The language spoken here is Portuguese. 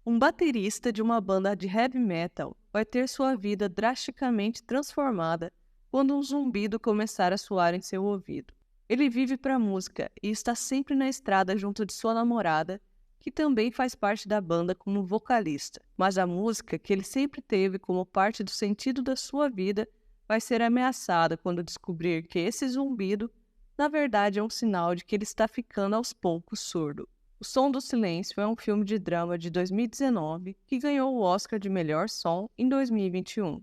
Um baterista de uma banda de heavy metal vai ter sua vida drasticamente transformada quando um zumbido começar a soar em seu ouvido. Ele vive para a música e está sempre na estrada junto de sua namorada, que também faz parte da banda como vocalista. Mas a música que ele sempre teve como parte do sentido da sua vida vai ser ameaçada quando descobrir que esse zumbido, na verdade, é um sinal de que ele está ficando aos poucos surdo. O Som do Silêncio é um filme de drama de 2019 que ganhou o Oscar de melhor som em 2021.